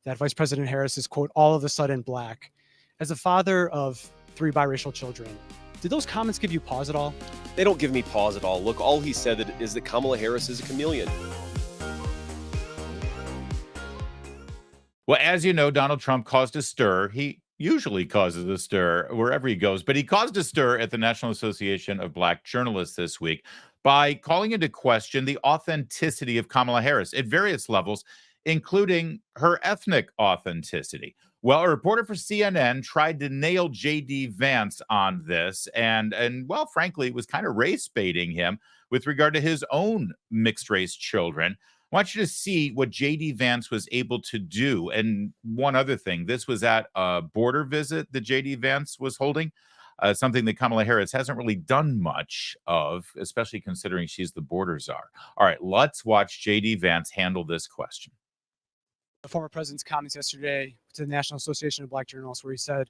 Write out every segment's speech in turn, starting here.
that Vice President Harris is, quote, all of a sudden black. As a father of 3 biracial children, did those comments give you pause at all? They don't give me pause at all. Look, all he said is that Kamala Harris is a chameleon. Well, as you know, Donald Trump caused a stir. He usually causes a stir wherever he goes, but he caused a stir at the National Association of Black Journalists this week by calling into question the authenticity of Kamala Harris at various levels, including her ethnic authenticity. Well, a reporter for CNN tried to nail J.D. Vance on this and well, frankly, was kind of race baiting him with regard to his own mixed race children. I want you to see what J.D. Vance was able to do. And one other thing, this was at a border visit that J.D. Vance was holding, something that Kamala Harris hasn't really done much of, especially considering she's the border czar. All right, let's watch J.D. Vance handle this question. The former president's comments yesterday to the National Association of Black Journalists, where he said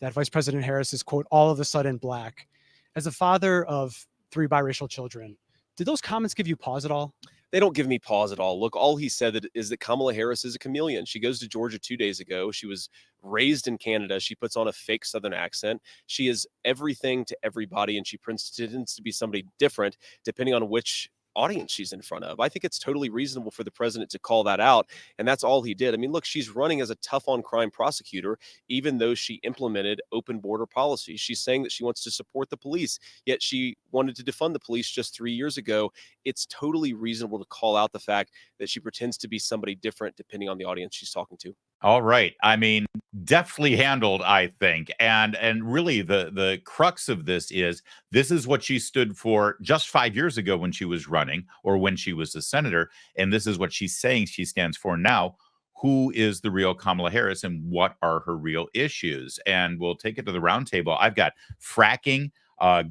that Vice President Harris is, quote, all of a sudden black. As a father of 3 biracial children, did those comments give you pause at all? They don't give me pause at all. Look, all he said is that Kamala Harris is a chameleon. She goes to Georgia 2 days ago. She was raised in Canada. She puts on a fake Southern accent. She is everything to everybody, and she pretends to be somebody different depending on which audience she's in front of. I think it's totally reasonable for the president to call that out, and that's all he did. I mean, look, she's running as a tough on crime prosecutor, even though she implemented open border policies. She's saying that she wants to support the police, yet she wanted to defund the police just 3 years ago. It's totally reasonable to call out the fact that she pretends to be somebody different depending on the audience she's talking to. All right. I mean, deftly handled, I think. And really the crux of this is what she stood for just 5 years ago when she was running or when she was a senator. And this is what she's saying she stands for now. Who is the real Kamala Harris and what are her real issues? And we'll take it to the roundtable. I've got fracking,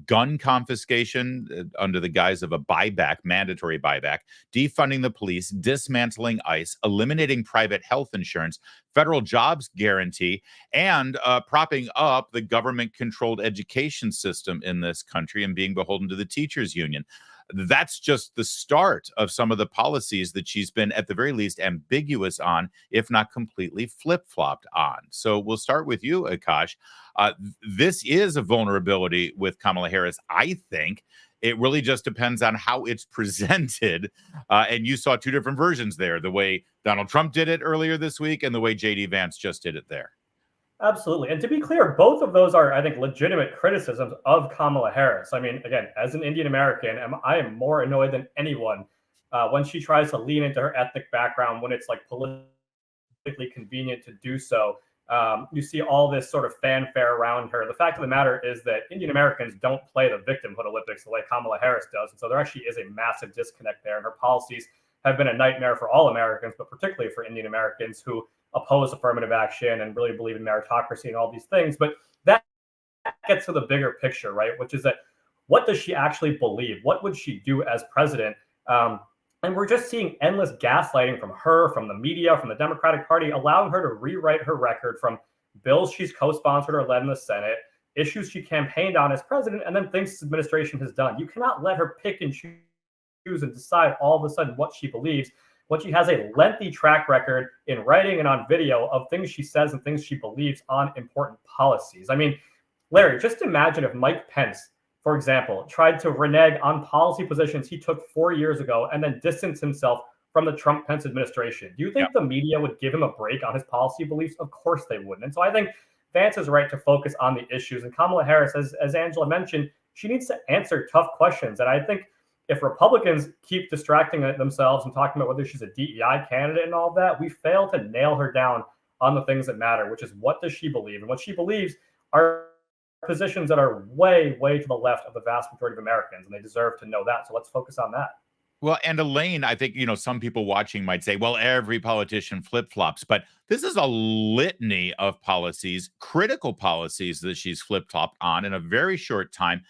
gun confiscation under the guise of a buyback, mandatory buyback, defunding the police, dismantling ICE, eliminating private health insurance, federal jobs guarantee, and propping up the government-controlled education system in this country and being beholden to the teachers union. That's just the start of some of the policies that she's been, at the very least, ambiguous on, if not completely flip-flopped on. So we'll start with you, Akash. This is a vulnerability with Kamala Harris, I think. It really just depends on how it's presented. And you saw 2 different versions there, the way Donald Trump did it earlier this week and the way J.D. Vance just did it there. Absolutely. And to be clear, both of those are, I think, legitimate criticisms of Kamala Harris. I mean, again, as an Indian American, I am more annoyed than anyone when she tries to lean into her ethnic background when it's like politically convenient to do so. You see all this sort of fanfare around her. The fact of the matter is that Indian Americans don't play the victimhood Olympics the way Kamala Harris does. And so there actually is a massive disconnect there. And her policies have been a nightmare for all Americans, but particularly for Indian Americans who oppose affirmative action and really believe in meritocracy and all these things. But that gets to the bigger picture, right? Which is that what does she actually believe? What would she do as president? And we're just seeing endless gaslighting from her, from the media, from the Democratic Party, allowing her to rewrite her record from bills she's co-sponsored or led in the Senate, issues she campaigned on as president, and then things this administration has done. You cannot let her pick and choose and decide all of a sudden what she believes when she has a lengthy track record in writing and on video of things she says and things she believes on important policies. I mean, Larry, just imagine if Mike Pence, for example, tried to renege on policy positions he took 4 years ago and then distance himself from the Trump-Pence administration. Do you think the media would give him a break on his policy beliefs? Of course they wouldn't. And so I think Vance is right to focus on the issues. And Kamala Harris, as Angela mentioned, she needs to answer tough questions. And I think if Republicans keep distracting themselves and talking about whether she's a DEI candidate and all of that, we fail to nail her down on the things that matter, which is what does she believe? And what she believes are positions that are way, way to the left of the vast majority of Americans, and they deserve to know that. So let's focus on that. Well, and Elaine, I think, some people watching might say, well, every politician flip-flops, but this is a litany of policies, critical policies that she's flip-flopped on in a very short time.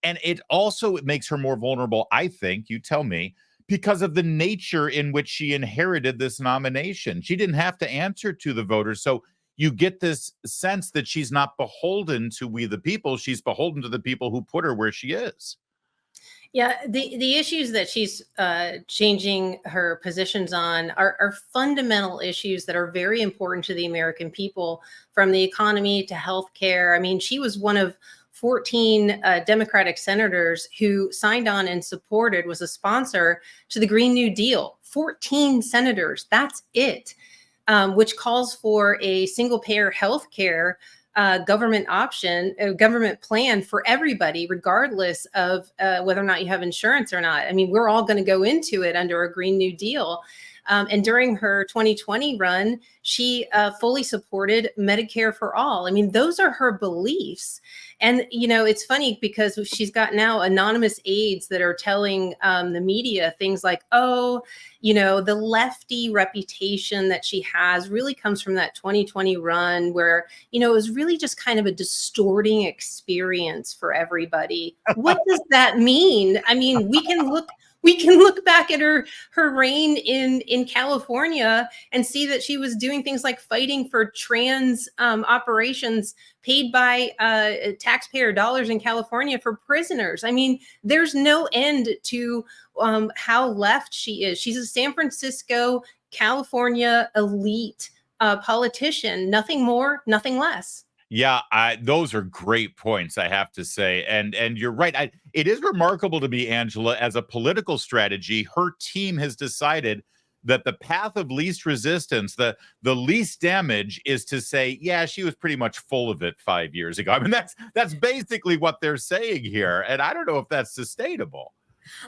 And it also makes her more vulnerable, I think, you tell me, because of the nature in which she inherited this nomination. She didn't have to answer to the voters. So you get this sense that she's not beholden to we the people. She's beholden to the people who put her where she is. Yeah, the issues that she's changing her positions on are fundamental issues that are very important to the American people, from the economy to healthcare. I mean, she was one of 14 Democratic senators who signed on and supported, was a sponsor to the Green New Deal. 14 senators, that's it, which calls for a single payer health care government option, a government plan for everybody, regardless of whether or not you have insurance or not. I mean, we're all going to go into it under a Green New Deal. And during her 2020 run, she fully supported Medicare for all. I mean, those are her beliefs. And, you know, it's funny because she's got now anonymous aides that are telling the media things like, oh, you know, the lefty reputation that she has really comes from that 2020 run where, you know, it was really just kind of a distorting experience for everybody. What does that mean? I mean, we can look back at her reign in California and see that she was doing things like fighting for trans operations paid by taxpayer dollars in California for prisoners. I mean, there's no end to how left she is. She's a San Francisco, California elite politician, nothing more, nothing less. Yeah, those are great points, I have to say. And you're right. It is remarkable to me, Angela, as a political strategy, her team has decided that the path of least resistance, the least damage, is to say, yeah, she was pretty much full of it 5 years ago. I mean, that's basically what they're saying here. And I don't know if that's sustainable.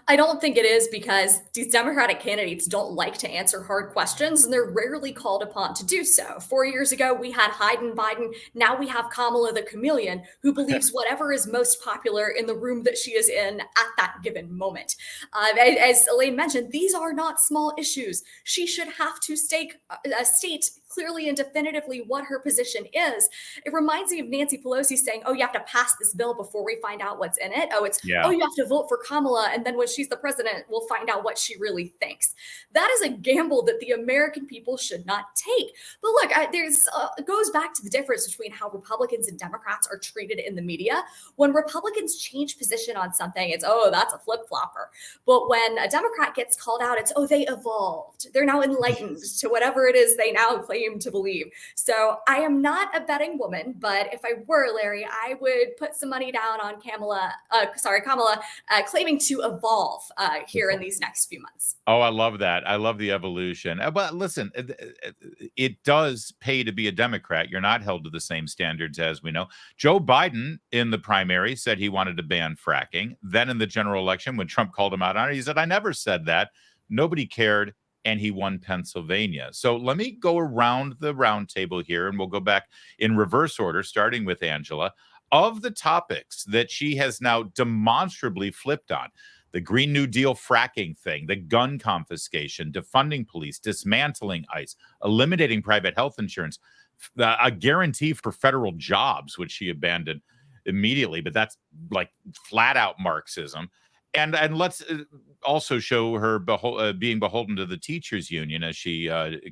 I don't think it is, because these Democratic candidates don't like to answer hard questions, and they're rarely called upon to do so. 4 years ago, we had Biden. Now we have Kamala the chameleon, who believes whatever is most popular in the room that she is in at that given moment. As Elaine mentioned, these are not small issues. She should have to state clearly and definitively what her position is. It reminds me of Nancy Pelosi saying, oh, you have to pass this bill before we find out what's in it. Oh, you have to vote for Kamala, and then when she's the president, we'll find out what she really thinks. That is a gamble that the American people should not take. But look, it goes back to the difference between how Republicans and Democrats are treated in the media. When Republicans change position on something, it's, oh, that's a flip-flopper. But when a Democrat gets called out, it's, oh, they evolved. They're now enlightened to whatever it is they now claim to believe. So I am not a betting woman, but if I were, Larry, I would put some money down on Kamala claiming to evolve here in these next few months. Oh, I love that. I love the evolution. But listen, it does pay to be a Democrat. You're not held to the same standards, as we know. Joe Biden in the primary said he wanted to ban fracking. Then in the general election, when Trump called him out on it, he said, I never said that. Nobody cared. And he won Pennsylvania. So let me go around the round table here, and we'll go back in reverse order, starting with Angela. Of the topics that she has now demonstrably flipped on, the Green New Deal fracking thing, the gun confiscation, defunding police, dismantling ICE, eliminating private health insurance, a guarantee for federal jobs, which she abandoned immediately, but that's like flat out Marxism. And let's also show her being beholden to the teachers union, as she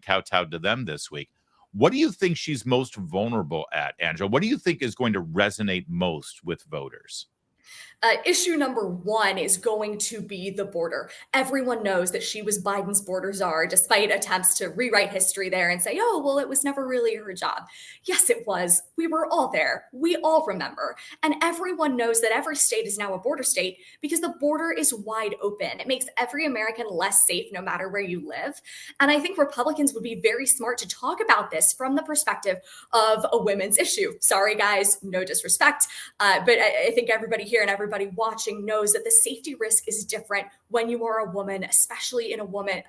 kowtowed to them this week. What do you think she's most vulnerable at, Angela? What do you think is going to resonate most with voters? Issue number one is going to be the border. Everyone knows that she was Biden's border czar, despite attempts to rewrite history there and say, oh, well, it was never really her job. Yes, it was. We were all there. We all remember. And everyone knows that every state is now a border state because the border is wide open. It makes every American less safe no matter where you live. And I think Republicans would be very smart to talk about this from the perspective of a women's issue. Sorry, guys, no disrespect. But I think everybody here and everybody watching knows that the safety risk is different when you are a woman, especially a woman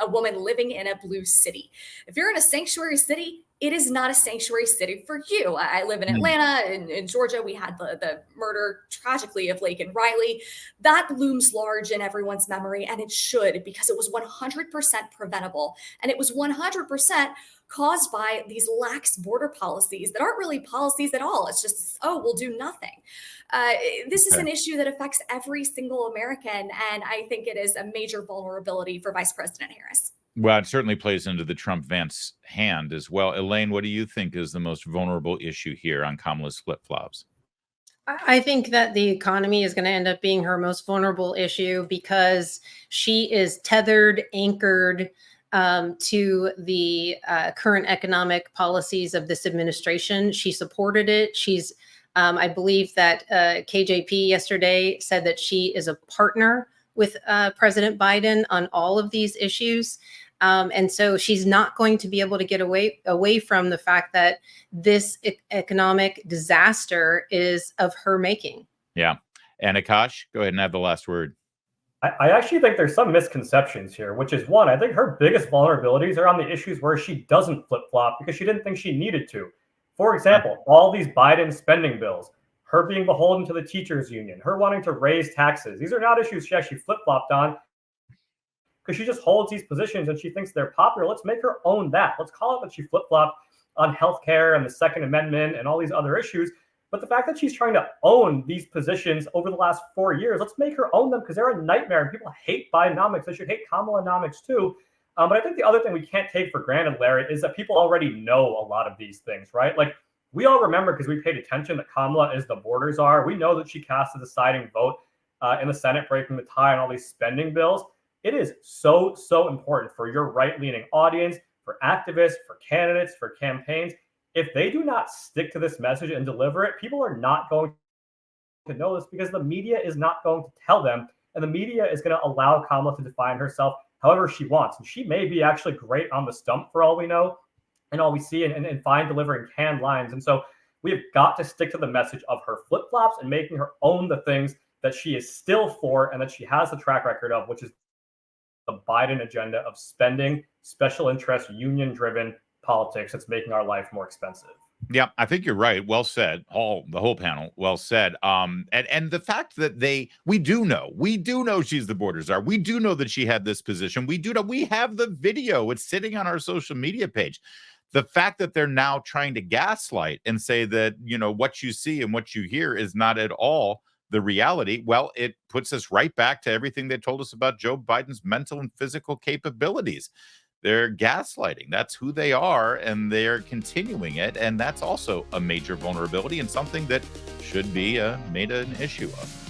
living in a blue city. If you're in a sanctuary city, it is not a sanctuary city for you. I live in Atlanta. In Georgia, we had the murder, tragically, of Lake and Riley. That looms large in everyone's memory, and it should, because it was 100% preventable. And it was 100% caused by these lax border policies that aren't really policies at all. It's just, oh, we'll do nothing. This is an issue that affects every single American, and I think it is a major vulnerability for Vice President Harris. Well, it certainly plays into the Trump-Vance hand as well. Elaine, what do you think is the most vulnerable issue here on Kamala's flip-flops? I think that the economy is going to end up being her most vulnerable issue because she is tethered, anchored to the current economic policies of this administration. She supported it. I believe that KJP yesterday said that she is a partner with President Biden on all of these issues. And so she's not going to be able to get away from the fact that this economic disaster is of her making. Yeah. And Akash, go ahead and have the last word. I actually think there's some misconceptions here, which is one, I think her biggest vulnerabilities are on the issues where she doesn't flip-flop because she didn't think she needed to. For example, all these Biden spending bills, her being beholden to the teachers union, her wanting to raise taxes. These are not issues she actually flip-flopped on because she just holds these positions and she thinks they're popular. Let's make her own that. Let's call it that she flip-flopped on healthcare and the Second Amendment and all these other issues. But the fact that she's trying to own these positions over the last 4 years, let's make her own them because they're a nightmare and people hate Bidenomics. They should hate Kamalanomics too. But I think the other thing we can't take for granted, Larry, is that people already know a lot of these things, right? Like we all remember because we paid attention that Kamala is the border czar. We know that she cast the deciding vote in the Senate, breaking the tie on all these spending bills. It is so, so important for your right-leaning audience, for activists, for candidates, for campaigns. If they do not stick to this message and deliver it, people are not going to know this because the media is not going to tell them. And the media is going to allow Kamala to define herself however she wants. And she may be actually great on the stump for all we know and all we see and fine delivering canned lines. And so we have got to stick to the message of her flip-flops and making her own the things that she is still for and that she has the track record of, which is the Biden agenda of spending, special interest, union-driven politics that's making our life more expensive. Yeah, I think you're right. Well said. The whole panel, well said. And the fact that we do know she's the border czar. We do know that she had this position. We have the video. It's sitting on our social media page. The fact that they're now trying to gaslight and say that, what you see and what you hear is not at all the reality, well, it puts us right back to everything they told us about Joe Biden's mental and physical capabilities. They're gaslighting. That's who they are, and they're continuing it. And that's also a major vulnerability and something that should be made an issue of.